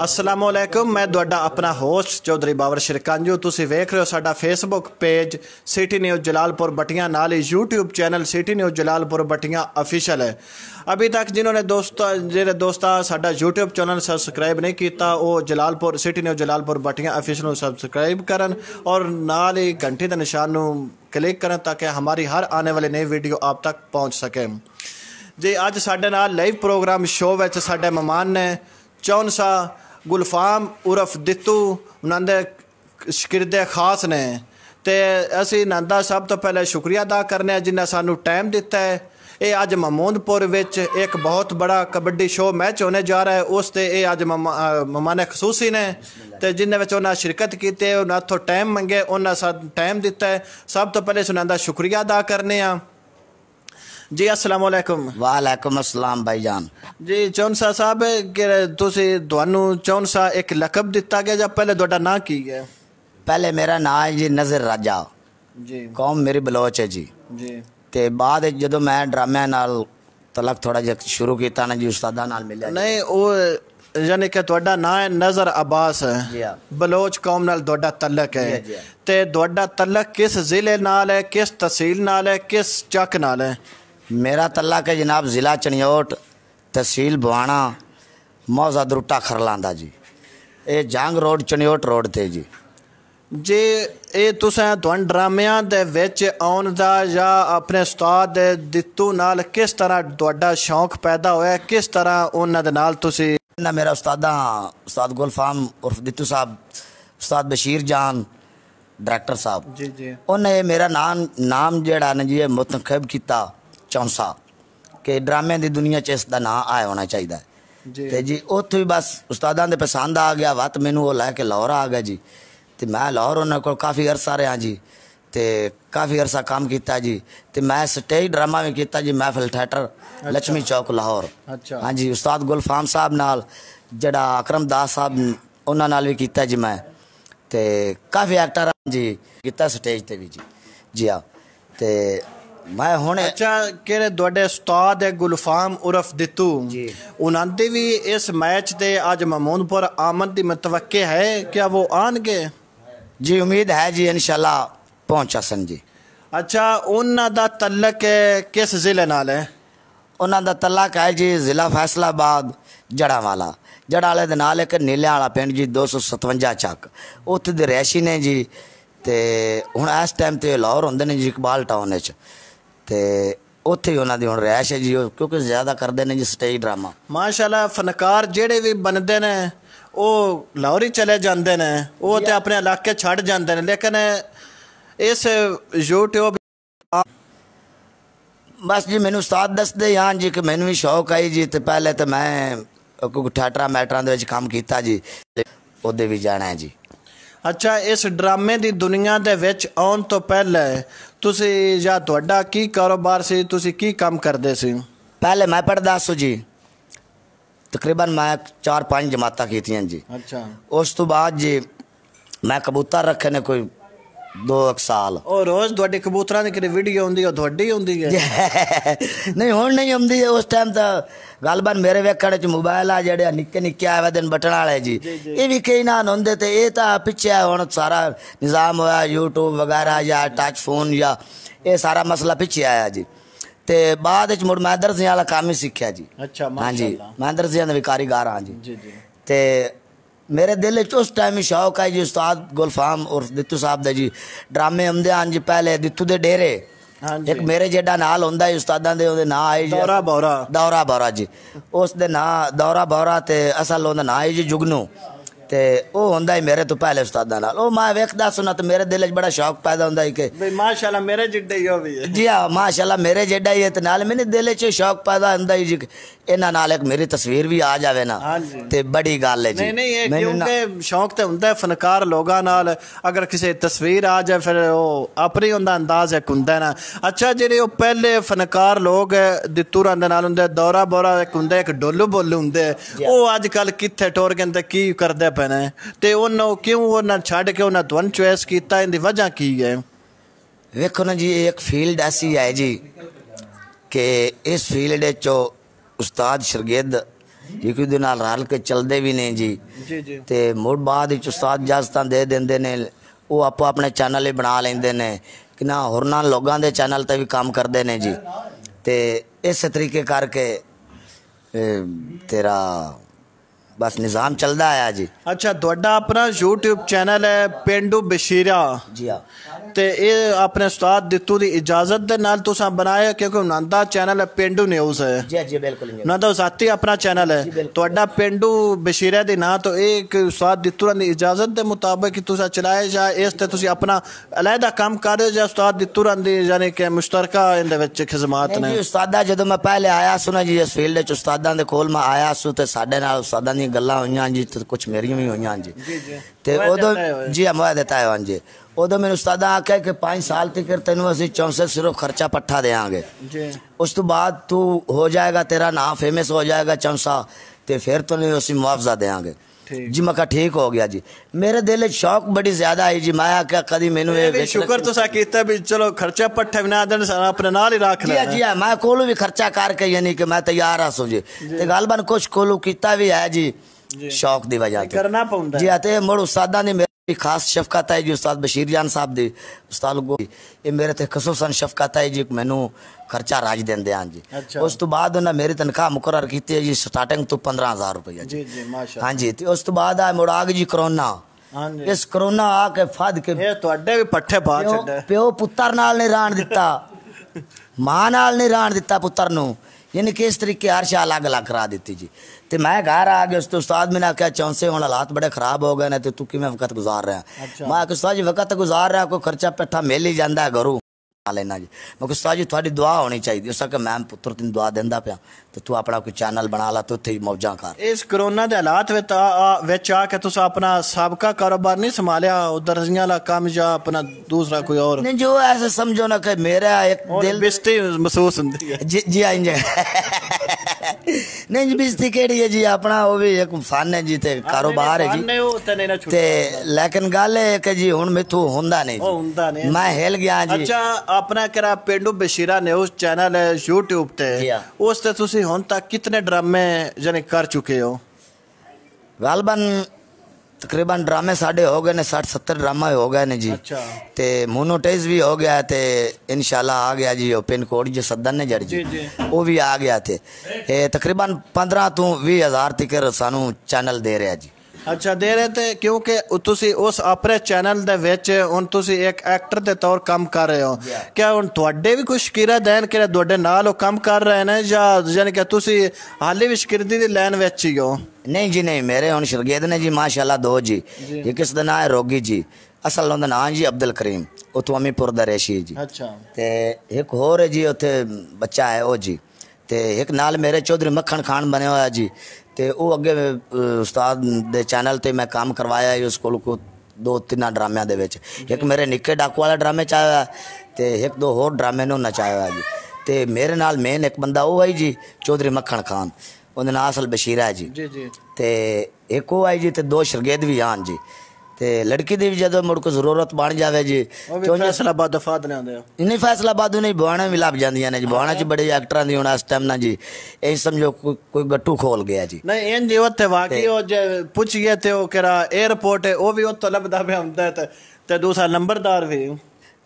अस्सलामुअलैकुम, मैं तुहाडा अपना होस्ट चौधरी बाबर शिरकंजू। तुसीं वेख रहे हो साडा Facebook page city news Jalalpur Batian, नाल ही YouTube channel city news Jalalpur Batian official है। अभी तक जिन्होंने दोस्तां साडा यूट्यूब चैनल सब्सक्राइब नहीं किया वो Jalalpur city news Jalalpur Batian official को सब्सक्राइब करन और नाल ही घंटी के निशान क्लिक करें ताकि हमारी हर आने वाली नई वीडियो आप तक पहुँच सके जी। अज साडे नाल लाइव प्रोग्राम शो विच साडे मेहमान ने चौनसा गुलफाम उर्फ दित्तू, उन्होंने शिकिरदे खास ने ते असी इन्हों सब तो पहले शुक्रिया अदा करने जिन्हें सानू टाइम दिता है। ये अज महमूदपुर विच एक बहुत बड़ा कबड्डी शो मैच होने जा रहा है, उस ते ये अज मेहमान खसूसी ने ते जिन्हें उन्हें शिरकत की, उन्हें तो टाइम मंगे, उन्हें टाइम दिता है। सब तो पहले उन्होंने शुक्रिया अदा करने जी। अस्सलामुअलैकुम। वालेकुम अस्सलाम भाईजान जी। चौनसा साहब तुहानू चौनसा एक लकब दिता गया या पहले तुहाडा नाम की है? पहले मेरा नाम है जी नज़र राजा जी, कौम मेरी बलोच है जी। ते बाद जो मैं ड्रामे नाल तलक थोड़ा जिहा शुरू किया ना जी, उस्तादा नाल मिलिया नहीं वो यानी कि तुहाडा नाम है नज़र अब्बास है, बलोच कौम नाल तुहाडा तलक है ते तुहाडा तलक किस जिले नाल है, किस तहसील नाल है, किस चक नाल है? मेरा तलक है जनाब ज़िला चनियोट, तहसील बवाना, मौजा दरुटा खरलांदा जी। ये जंग रोड चनियोट रोड ते जी। जी ये तुसें तुहान ड्रामियां दे विच आउण दा या अपने उस्ताद दित्तू नाल किस तरह तुहाडा शौक पैदा होया, किस तरह उन्हां दे नाल तुसी? ना मेरा उस्ताद गुलफाम उर्फ दित्तू साहब, उस्ताद बशीर जान डायरेक्टर साहब जी जी, उन्हें मेरा नाम जेड़ा ना जी मुंतखब किया चौंसा कि ड्रामे की दुनिया च इसका नाम आया होना चाहिए ते जी। उत्थों ही बस उस्तादां दे पसंद आ गया, वत मैनू वो लैके लाहौर आ गया जी। तो मैं लाहौर उन्होंने को काफ़ी अरसा रहा जी, तो काफ़ी अरसा काम किया जी। तो मैं स्टेज ड्रामा भी किया जी, महफिल थिएटर लक्ष्मी चौक लाहौर। अच्छा हाँ जी। उस्ताद गुलफाम साहब नाल जड़ा अकरम दास साहब उन्होंने नाल भी किया जी मैं, तो काफ़ी एक्टर जी किया स्टेज ते भी जी। जी हाँ। तो मैं हुणे अच्छा केड़े तुहाडे उस्ताद है गुलफाम उर्फ दित्तू जी, उन्होंने भी इस मैच ते अज महमूदपुर आमद की मतवक्के है, क्या वो आनगे? जी उम्मीद है जी, इंशाल्लाह पहुंचा सन जी। अच्छा उन्हां दा तल्लक किस जिले नाल है? उन्हां दा तल्लक है जी ज़िला फैसलाबाद जड़ावाला। जड़ावाले दे नाल एक नीले वाला पिंड जी 257 चक, उत्थे दे रैशी ने जी। ते हुण इस टाइम ते लाहौर होंदे ने जी इकबाल टाउन च, ते उत्थे ही उन्हां दी हुण रैश है जी, क्योंकि ज़्यादा करदे ने जी स्टेज ड्रामा। माशाल्लाह फनकार जेड़े भी बनदे ने वो लाहौर ही चले जाते हैं, वो तो अपने इलाके छड़ जाते हैं, लेकिन इस यूट्यूब बस जी मैनू उस्ताद दसदे हाँ जी कि मैनू भी शौक आई जी। तो पहले तो मैं थिएटर मैटरां दे विच काम किया जी, उहदे भी जाना है जी। अच्छा इस ड्रामे की दुनिया दे विच आउण तो पहले तुसी या तुहाडा की कारोबार सी, तुसी की काम करदे सी? पहले मैं पढ़दा सो जी, तकरीबन मैं 4-5 जमातां कीतियां जी। अच्छा उस तो बाद जी मैं कबूतर रखे ने कोई 2 साल। और रोज़ तुहाडी कबूतरां दी किहड़ी वीडियो हुंदी है, तुहाडी हुंदी है? नहीं हुण नहीं हुंदी है, उस टाइम तो गलबन मेरे वेखण च मोबाइल आ जेड़े निक्के निक्के आए दिन बटन वाले जी, ये भी कई ना होंदे। तो ये तो पिछे हुण सारा निज़ाम होया यूट्यूब वगैरह या टच फोन या ये सारा मसला पिछे आया जी। ते बाद मुड़ मैं दर्जियां वाला काम ही सीखा जी। अच्छा हाँ जी, मैं दर्जियां दा भी कारीगर हाँ जी। ते मेरे दिल च उस टाइम ही शौक है जी उस्ताद गुलफाम और दित्तू साहब दे जी ड्रामे आंदे हैं जी। पहले दित्तू दे डेरे एक मेरे जेडा नाल होंदा है उस्तादां दे ओदे नाम आई जी दौरा बौरा जी। उस दे नाम दौरा बौरा ते असल ओदा नाम आई जी जुगनू। ते ओ होंदा है मेरे तो पहले उस्तादां नाल। ओ मैं वेखदा सुना तो मेरे दिल च बड़ा शौक पैदा होंदा है कि भाई माशाल्लाह मेरे जिड्डा ही हो भी है जी। हाँ माशाल्लाह मेरे जेडा ही है, ते नाल मेरे दिल च शौक पैदा होंदा है जी इन्हां नाल एक मेरी तस्वीर भी आ जावे ना ते बड़ी गल है जी। नहीं क्योंकि शौक तो होंदा है फनकार लोगां नाल, अगर किसी तस्वीर आ जाए फिर वो अपनी उनका अंदाज एक हुंदा है ना। अच्छा जेडे वो पहले फनकार लोग दित्तू दे नाल हुंदे दौरा बोरा एक हुंदा, एक डोलू बोलू हुंदे, वो अजकल कित्थे टोर गए ते की करदे पे ने ते उन्होंने क्यों उन्हें छड़ के उन्हें तुहानू चॉइस किया, इनकी वजह की है? वेखो ना जी एक फील्ड ऐसी है जी कि इस फील्ड चो उस्ताद शागिर्द ਇੱਕ ਦੂਜੇ ਨਾਲ ਰਲ ਕੇ ਚੱਲਦੇ ਵੀ ਨੇ ਜੀ ਜੀ ਤੇ ਮੁੜ ਬਾਅਦ ਵਿੱਚ ਉਸਤਾਦ ਇਜਾਜ਼ਤਾਂ ਦੇ ਦਿੰਦੇ ਨੇ ਉਹ ਆਪੋ ਆਪਣੇ ਚੈਨਲ ਹੀ ਬਣਾ ਲੈਂਦੇ ਨੇ ਕਿ ਨਾ ਹੋਰਨਾਂ ਲੋਕਾਂ ਦੇ ਚੈਨਲ ਤੇ ਵੀ ਕੰਮ ਕਰਦੇ ਨੇ ਜੀ ਤੇ ਇਸੇ ਤਰੀਕੇ ਕਰਕੇ तेरा बस निज़ाम चलता आया जी। अच्छा तुहाडा अपना यूट्यूब चैनल है पेंडू बशीरा जी हाँ ते ये अपने उस्ताद दित्तू दी इजाजत दे नाल तुसां बनाया क्योंकि उन्हां दा चैनल है पेंडू न्यूज़ है जी जी बिल्कुल उन्हां दा ज़ाती अपना चैनल है तुहाडा पेंडू बशीरा दे नां तो एक उस्ताद दित्तू दी इजाजत दे मुताबिक तुसां चलाए जा इस ते तुसीं अपना अलहदा काम कर रहे हो या उस्ताद दित्तू दी यानी कि मुश्तरका इहदे विच खिदमत ने? जी उस्तादा जदों मैं पहले आया सु ना जी इस फील्ड च उस्तादां दे कोल मैं आया सु ते साडे नाल उस्तादां दी गल्लां होईयां जी ते कुछ मेरियां भी होईयां जी ते उदों जी मैं देता है जी उदों मैंने उस्तादा आख्या कि 5 साल तक तेनों असीं चौंसे सिर्फ खर्चा पट्ठा देंगे उस तो बाद तू हो जाएगा तेरा नाम फेमस हो जाएगा चौंसा तो फिर तेन असीं मुआवजा देंगे जी। मैं कहा ठीक हो गया जी। मेरे दिल शौक बड़ी ज्यादा है जी मैं आख्या कदी मैनू शुक्र तुसां कीता भी चलो खर्चा पट्ठा भी ना देन अपने नाल ही रख ले जी हाँ मैं कोलू भी खर्चा करके यानी कि मैं तैयार हाँ सो जी ते गलबन कुछ कोलू कीता भी है जी शौक दी वजह करना पौंदा जी आते मुड़ उस्तादा ने मेरी खास शफकत है जी उस्ताद बशीर जान साहब दी उस्ताद को ये मेरे ते खसूसन शफकत है जी मैनू खर्चा राज देंदे हैं जी। अच्छा। उस तो बाद उन्हें मेरी तनख्वाह मुकर्रर की है जी स्टार्टिंग तो 15,000 रुपया जी जी माशाअल्लाह। हाँ जी तो उस तो बाद आए मुड़ आ गई जी कोरोना इस कोरोना आके फद के भी पट्ठे पा छड्डे प्यो पुत्तर नाल नहीं राण दिता मां नाल नहीं राण दिता पुत्तर नू यानी कि इस तरीके हर शाह अलग अलग करा दी जी। तो मैं घर आ गया उस तो उस्ताद मैंने आख्या चौंसे हुण हालात बड़े खराब हो गए ने तो तू किवें वक्त गुजार रहा है? अच्छा। मैं आख्या उस्ताद जी वक्त गुजार रहा कोई खर्चा पट्ठा मिल ही जाता है घरों लेना जी। मैं उस्ताद जी थोड़ी दुआ होनी चाहिए उस आख्या मैं पुत्र तेन दुआ देंदा पिया तो तू अपना कोई चैनल बना ला तो उत्थे मौजा कर। इस कोरोना के हालात विच आके तुस अपना सबका कारोबार नहीं संभालिया दर्जियां वाला काम या अपना दूसरा कोई और? नहीं जो ऐसे समझो ना कि मेरा एक दिल बेइज्जती महसूस होती है जी हाँ जी नहीं जी बेइज्जती केड़ी है जी अपना वो भी एक फन है जी ते कारोबार है जी ते लेकिन गल है कि जी हुण मैथों हुंदा नहीं मैं हिल गया जी। अच्छा अपना करा पेंडू बशीरा न्यूज़ चैनल है यूट्यूब ते उस ते तुसी हुण तक कितने ड्रामे यानी कर चुके हो? गलबन तकरीबन ड्रामे साढ़े हो गए ने 60-70 ड्रामा हो गए ने जी। अच्छा। ते मोनोटाइज भी हो गया थे इंशाल्लाह आ गया जी पिन कोड जो सदन ने जड़ जी वो भी आ गया थे तकरीबन 15 तो 20 हज़ार तक सानू चैनल दे रहा जी। अच्छा दे रहे थे क्योंकि तुसी उस अपने चैनल दे विच हुण तुसी एक एक्टर दे तौर काम कर रहे हो क्या हुण तुहाडे भी कोई शकीरा दैन कि तुहाडे नाल काम कर रहे हैं या यानी कि तुसी हाले भी शकीरदी दी लाइन विच ही हो? नहीं जी नहीं मेरे हुण शागिर्द ने जी माशाल्लाह 2 जी एक इस दा नाम है रोगी जी असल उनका नाम जी अब्दुल करीम उतो अमीपुर दा रेशी जी। अच्छा। ते एक होर है जी उत्थे बच्चा है वो जी ते एक नाल मेरे चौधरी मक्खन खान बने हुआ जी ते वो अगे उस्ताद दे चैनल ते मैं काम करवाया उस कोल को 2-3 ड्रामियां दे विच एक मेरे निक्के डाकू वाले ड्रामे च आया ते एक 2 होर ड्रामे नूं नचाया जी ते मेरे नाल मेन एक बंदा वो है जी चौधरी मक्खन खान उनका नाम असल बशीरा है जी ते एक वो आई जी ते 2 शागिर्द भी आन जी ते लड़की दी जदों मुड़ को जरूरत बन जावे जी तो फैसलाबाद दफा दे आंदे नहीं फैसलाबाद नहीं बुआणा भी लभ जांदियां ने जी बुआणा च बड़े एक्टरां दी हुण इस टाइम ना जी ए समझो कोई गट्टू खोल गया जी। नहीं इन जी उत्थे वाकई ओ जे पुछ गए थे ओ केरा एयरपोर्ट है ओ भी उत्तो लभदा पे हुंदा ते दूसरा नंबरदार भी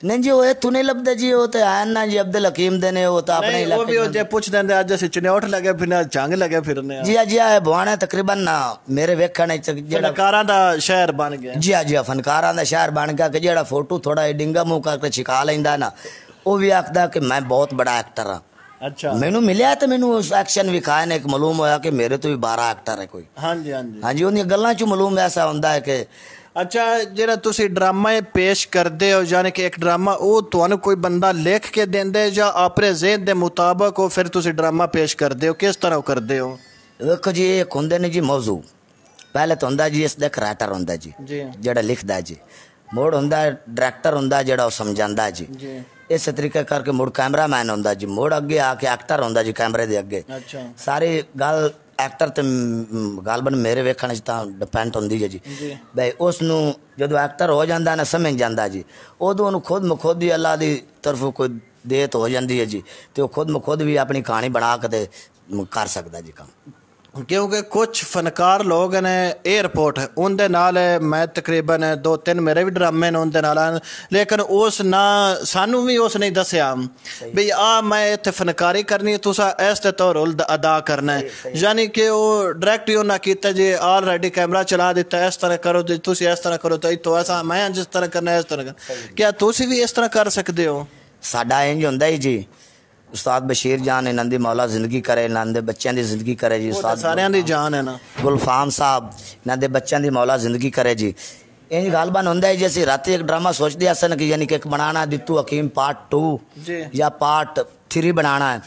नहीं जी वो तू नहीं लभदा जी वो तो आया ना जी अब्दुल हकीम दे ने वो तो अपने वो भी जे पूछ देंदे अज असीं चनेउठ लगे फिरने जंग लगे फिरने जी जी है बुआणा तकरीबन ना मेरे वेखण च जेड़ा फनकारां दा शहर बन गया जी जी फनकारां दा शहर बन गया कि जेड़ा फोटो थोड़ा डिंगा मुंह करके छिका लैंदा ना वो भी आखदा कि मैं बहुत बड़ा एक्टर हाँ। अच्छा। मैनू मिलिया तो मैनू उस एक्शन विखाए ने एक मालूम होया कि मेरे तो भी 12 एक्टर है कोई। हाँ जी हाँ जी हाँ जी उन्हीं गल्लां चों मालूम ऐसा हुंदा है कि अच्छा जेड़ा तुसी ड्रामा पेश करते हो यानी कि एक ड्रामा वो तुहानू कोई बंदा लिख के देंदे या अपने ज़हन दे मुताबिक हो फिर तुसी ड्रामा पेश करते हो किस तरह करते हो? देखो जी एक हुंदे ने जी मौजू पहले तो हुंदा जी इसदा एक राइटर हुंदा जी जेड़ा लिखदा जी मुड़ हुंदा डायरेक्टर हुंदा जेड़ा समझांदा जी इस तरीके करके मुड़ कैमरामैन हुंदा जी मुड़ अगे आके एक्टर हुंदा जी कैमरे दे अगे। अच्छा। सारी गल एक्टर ते गलबन मेरे वेखण च तां डिपेंड हुंदी है जी भाई उसनू जदों एक्टर हो जांदा ना समझ जांदा जी उदों उन्हूं खुद मखुद ही अल्लाह दी तरफों कोई देत हो जांदी है जी ते वो खुद मखुद भी अपनी कहानी बना के कर सकदा जी काम क्योंकि कुछ फनकार लोग ने एयरपोर्ट उनके नाल मैं तकरीबन 2-3 मेरे भी ड्रामे ने उनके नाल, लेकिन उस ना सानू भी उस नहीं दसिया भी मैं इतने फनकारी करनी है, तुसा इस तो रोल अदा करना है। यानी कि वो डायरैक्ट ही उन्हें किया जी ऑलरेडी कैमरा चला दिता, इस तरह करो जी, तुम इस तरह करो तो ऐसा मैं जिस तरह करना इस तरह कर। क्या तुम भी इस तरह कर सकते हो? साडा इंज हुंदा ही जी। उस्ताद बशीर जान इन्हां दी मौला जिंदगी करे, इन्हां दे बच्चों की जिंदगी करे जी। उस्ताद सारियां दी जान है ना। गुलफाम साहब इन्हां दे बच्चों की मौला जिंदगी करे जी। इंज गालबान होंदा है जी। असं राती एक ड्रामा सोचते असन कि यानी कि एक बनाना दित्तू हकीम पार्ट 2 या पार्ट 3 बनाना है,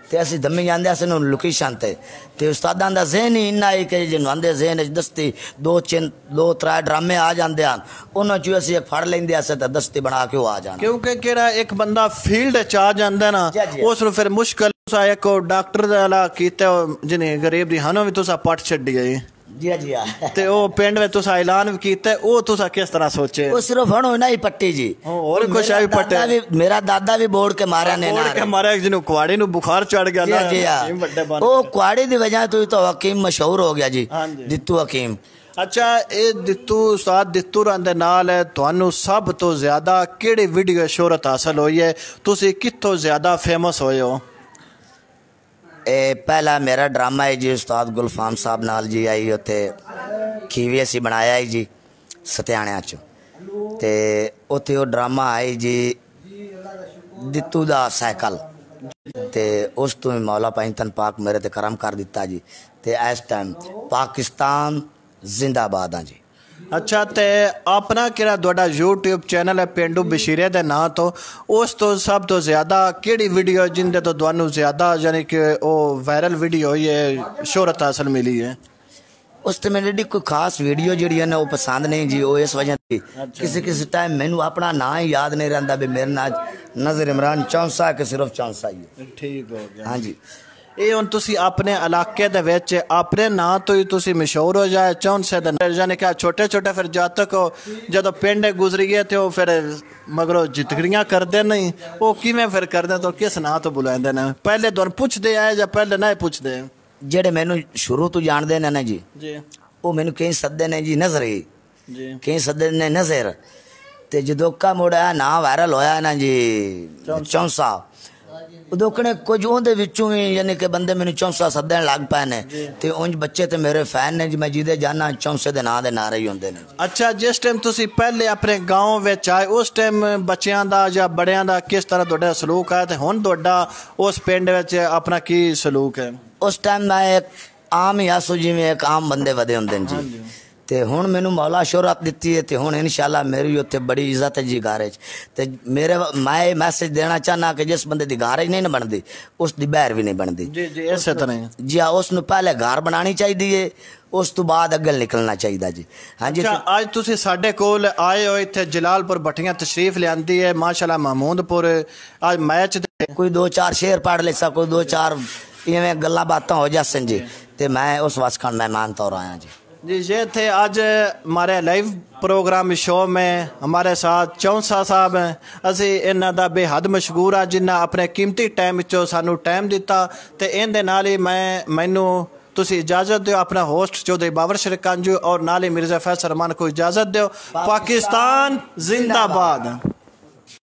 तो असं दमी जाते असन लोकेशन ते उस्तादां दा ज़हन ही इन्ना है कि जिन्हों आंदे ज़हन च दस्ती 2-3 ड्रामे आ जाते हैं, उन्होंने चो असं फड़ लेंगे अस तो दस्ती बना के आ जाना। क्योंकि केड़ा एक बंदा फील्ड च आ जाता ना उसनूं फिर मुश्किल। एक डॉक्टर वाला कीता जिन्हें गरीब दी हानों भी तुसा पट छड्डी है जी जी हाँ। ते ओ पिंड में तुसा ऐलान भी कीता, ओ तुसा किस तरह सोचे? वो सिर्फ हणो ना ही पट्टी जी, और कुछ भी पट्टे। मेरा दादा भी बोर्ड के मारा ने ना के मारा जिन्हों कुआड़ी नु बुखार चढ़ गया ना जी हाँ। वो कुआड़ी दी वजह तो हकीम मशहूर हो गया जी, दित्तू हकीम। अच्छा ये दित्तू उस्ताद दित्तू रंदे नाल तुहानू सब तो ज्यादा केड़ी वीडियो शोहरत हासिल हुई है, तुसी कित्थों ज्यादा फेमस होए हो? पहला मेरा ड्रामा है जी उस्ताद गुलफाम साहब नाल जी आई उत्थे खीवी असी बनाया है जी सत्याणिया च, ते उत्थे वो ड्रामा आई जी दित्तू दा साइकिल, ते उस तो ही मौला पाइंतन पाक मेरे ते करम कर दिता जी। ते इस टाइम पाकिस्तान जिंदाबाद हाँ जी। अच्छा ते अपना केड़ा तुहाडा यूट्यूब चैनल है पेंडू बशीरे दे नां तो, उस तो सब तो ज्यादा केड़ी वीडियो जिंदे तो तुहानू ज्यादा यानी कि वो वायरल वीडियो हुई है, शोहरत हासिल मिली है? उस तो मेरी कोई खास वीडियो जी है ना वो पसंद नहीं जी, वो इस वजह से किसी किसी टाइम मैनू अपना ना ही याद नहीं रहता भी मेरे नाम नज़र इमरान चौंसा कि सिर्फ चौंसा ही है। ठीक हो गया हाँ जी। ये हुण तुसी अपने इलाके दे विच अपने नां तो ही तुसी मशहूर हो जाए चौंसे दे, यानी कि छोटे छोटे फिर जद तक जदों पिंड गुजरी गए तो फिर मगरों जितगड़ियां करते नहीं, वो किवें फिर करदे तो किस नां तो बुलांदे ने? पहले तुहानू पुछदे आए या पहले ना पुछदे? जेड़े मैनू शुरू तो जानते ने ना जी वो मैनू कई सदे ने जी नजरी, कई सदे ने नजर, ते जदों का मुड़ा ना वायरल होया ना जी चौंसा, उदोकने कुछ उहदे विचों ही यानी कि बंदे मैनू चौंसा सदन लग पे ने, ते उंज बच्चे ते मेरे फैन ने जी, मैं जिदे जाना चौंसे दे नां दे नारे ही होंदे ने। अच्छा जिस टाइम तुसी पहले अपने गांव विच आए उस टाइम बच्चियां दा या बड़ियां दा किस तरह तुहाडा सलूक है, ते हुण तुहाडा उस पिंड विच अपना की सलूक है? उस टाइम मैं एक आम ही आसो जिवें एक आम बंदे वधे होंदे जी, ते हुण मैनू मौला शोहरत दित्ती है, ते हुण इंशाअल्लाह मेरी उत्थे बड़ी इज्जत है जी घारे च। ते मेरे मैं मैसेज देना चाहना कि जिस बंदे दी घार नहीं ना बनदी उस दी बहर भी नहीं बनदी जी जी इस तरह जी हाँ। उसनू पहले घर बनानी चाहिए है, उस तो बाद अगे निकलना चाहिए जी हाँ जी। अज तुसी साडे कोल आए हो इत्थे जलालपुर भट्टियां तशरीफ लियांदी है माशाअल्लाह महमूदपुर, आज मैच कोई 2-4 शेर पढ़ ले सा, कोई 2-4 इवें गल्लां बातां हो जासन जी, ते मैं उस वास्ते मेहमान तौर आया जी। जी ये थे आज हमारे लाइव प्रोग्राम शो में हमारे साथ चौंसा साहब हैं। असी इन्हां दा बेहद मशहूर आ जिन्हें अपने कीमती टाइम चो सानू टाइम दिता, ते इहदे नाल ही मैनू तुसी इजाजत दो, अपना होस्ट चौधरी बाबर शिरकांजू और नाल ही मिर्जा फैसल रहमान को इजाजत दो। पाकिस्तान जिंदाबाद।